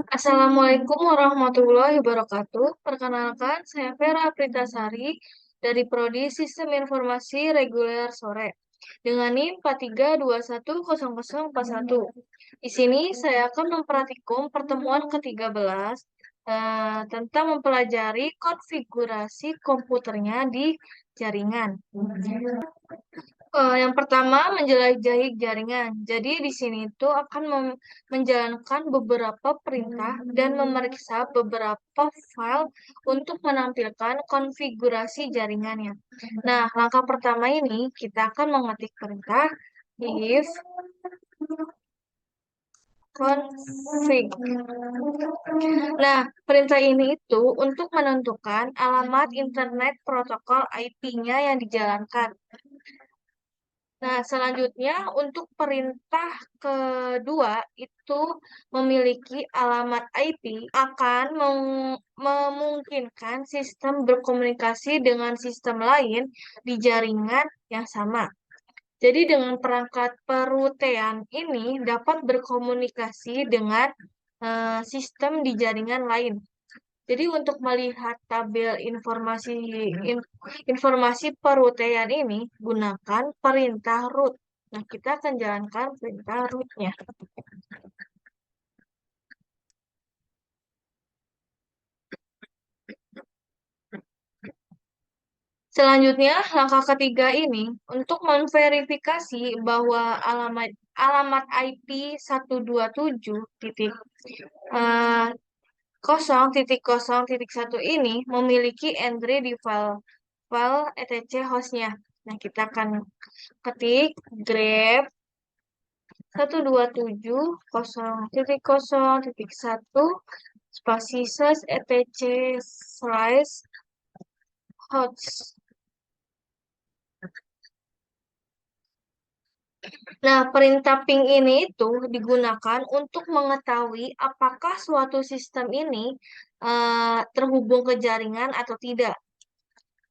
Assalamualaikum warahmatullahi wabarakatuh. Perkenalkan, saya Vera Pritasari dari Prodi Sistem Informasi Reguler Sore dengan NIM 43210041. Di sini saya akan memperhatikan pertemuan ke-13 tentang mempelajari konfigurasi komputernya di jaringan. Yang pertama, menjelajahi jaringan. Jadi di sini tuh akan menjalankan beberapa perintah dan memeriksa beberapa file untuk menampilkan konfigurasi jaringannya. Nah, langkah pertama ini kita akan mengetik perintah if config. Nah, perintah ini itu untuk menentukan alamat internet protokol IP-nya yang dijalankan. Nah, selanjutnya untuk perintah kedua itu memiliki alamat IP akan memungkinkan sistem berkomunikasi dengan sistem lain di jaringan yang sama. Jadi dengan perangkat perutean ini dapat berkomunikasi dengan sistem di jaringan lain. Jadi untuk melihat tabel informasi perutean ini, gunakan perintah root. Nah, kita akan jalankan perintah root-nya. Selanjutnya, langkah ketiga ini untuk memverifikasi bahwa alamat IP 127 titik 0.0.1 ini memiliki entry di file etc hostnya. Nah, kita akan ketik grep 127.0.0.1 spasi etc slash host. Nah, perintah ping ini itu digunakan untuk mengetahui apakah suatu sistem ini terhubung ke jaringan atau tidak.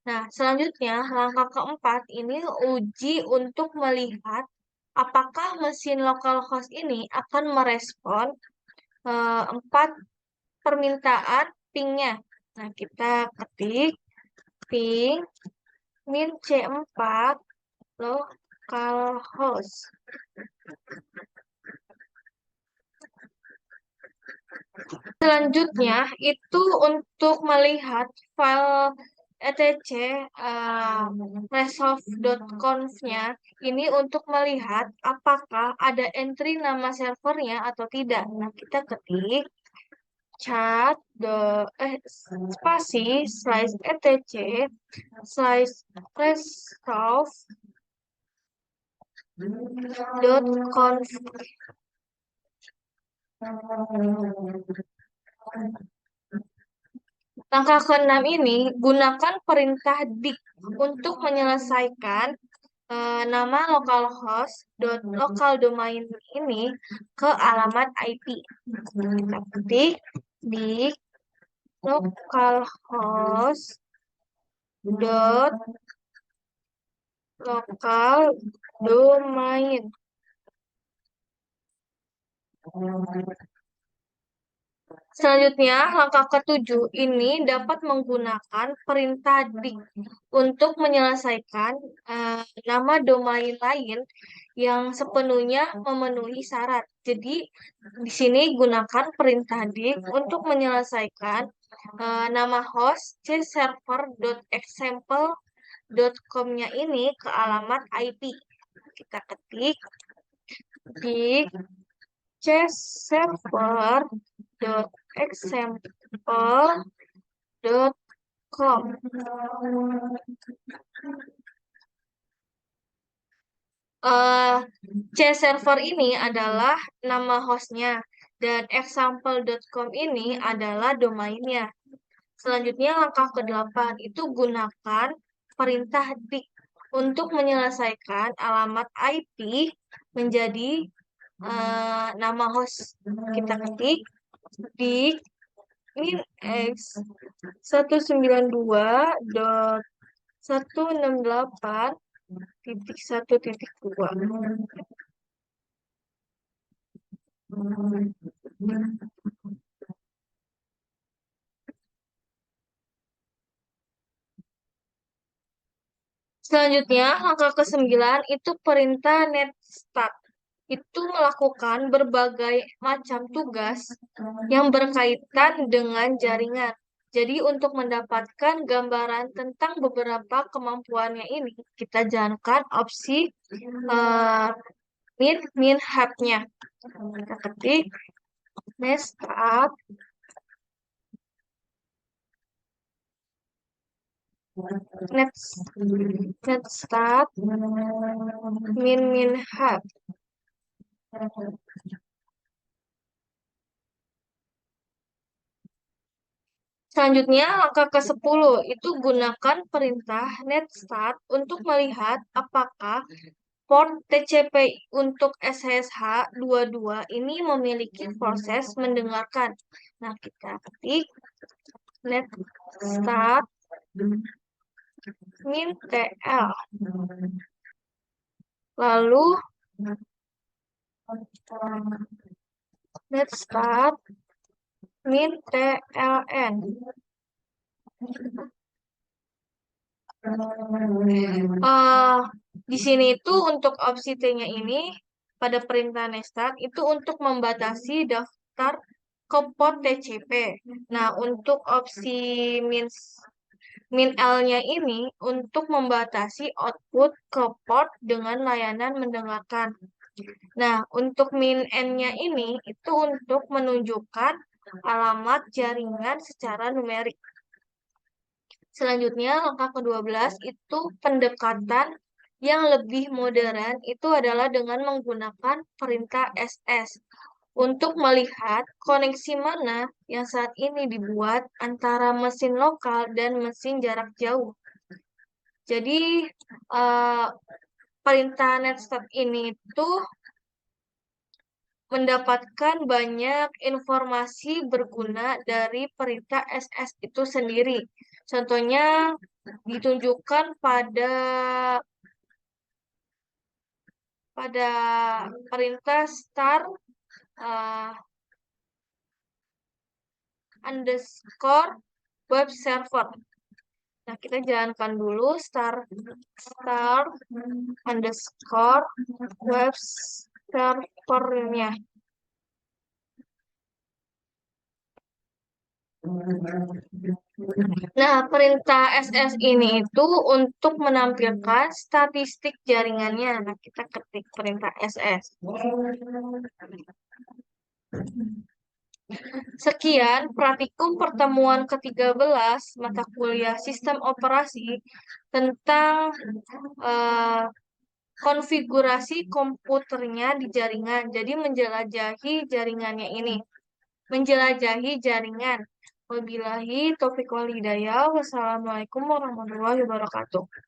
Nah, selanjutnya langkah keempat ini uji untuk melihat apakah mesin localhost ini akan merespon 4 permintaan pingnya. Nah, kita ketik ping min C4 localhost. Selanjutnya itu untuk melihat file etc resolve.conf-nya ini untuk melihat apakah ada entry nama servernya atau tidak. Nah, kita ketik chat spasi slice etc slice resolve dot conf. Langkah keenam ini gunakan perintah dik untuk menyelesaikan nama localhost local domain ini ke alamat IP. Kita ketik dik localhost dot local domain. Selanjutnya, langkah ketujuh ini dapat menggunakan perintah dik untuk menyelesaikan nama domain lain yang sepenuhnya memenuhi syarat. Jadi, di sini gunakan perintah dik untuk menyelesaikan nama host cserver.example.com-nya ini ke alamat IP. Kita ketik dik cserver.example.com. C server ini adalah nama hostnya dan example.com ini adalah domainnya. Selanjutnya langkah ke-8 itu gunakan perintah dik untuk menyelesaikan alamat IP menjadi nama host. Kita ketik dik min x 192.168.1.2. Selanjutnya, langkah ke-9 itu perintah netstart. Itu melakukan berbagai macam tugas yang berkaitan dengan jaringan. Jadi untuk mendapatkan gambaran tentang beberapa kemampuannya ini, kita jalankan opsi uh, min hub-nya. Kita ketik netstart netstart min hub. Selanjutnya, langkah ke-10 itu gunakan perintah netstart untuk melihat apakah port TCP untuk SSH 22 ini memiliki proses mendengarkan. Nah, kita ketik netstart min TL. Lalu netstart min TLN. Di sini itu untuk opsi T-nya ini pada perintah netstart itu untuk membatasi daftar ke port TCP. Nah, untuk opsi min L-nya ini untuk membatasi output ke port dengan layanan mendengarkan. Nah, untuk min N-nya ini itu untuk menunjukkan alamat jaringan secara numerik. Selanjutnya, langkah ke-12 itu pendekatan yang lebih modern itu adalah dengan menggunakan perintah SS untuk melihat koneksi mana yang saat ini dibuat antara mesin lokal dan mesin jarak jauh. Jadi, eh, perintah netstart ini itu mendapatkan banyak informasi berguna dari perintah SS itu sendiri. Contohnya ditunjukkan pada perintah start uh, underscore web server. Nah, kita jalankan dulu start underscore web servernya. Nah, perintah SS ini itu untuk menampilkan statistik jaringannya. Nah, kita ketik perintah SS. Sekian praktikum pertemuan ke-13 mata kuliah sistem operasi tentang konfigurasi komputernya di jaringan. Jadi menjelajahi jaringannya ini. Menjelajahi jaringan. Wabillahi taufiq wal hidayah. Wassalamualaikum warahmatullahi wabarakatuh.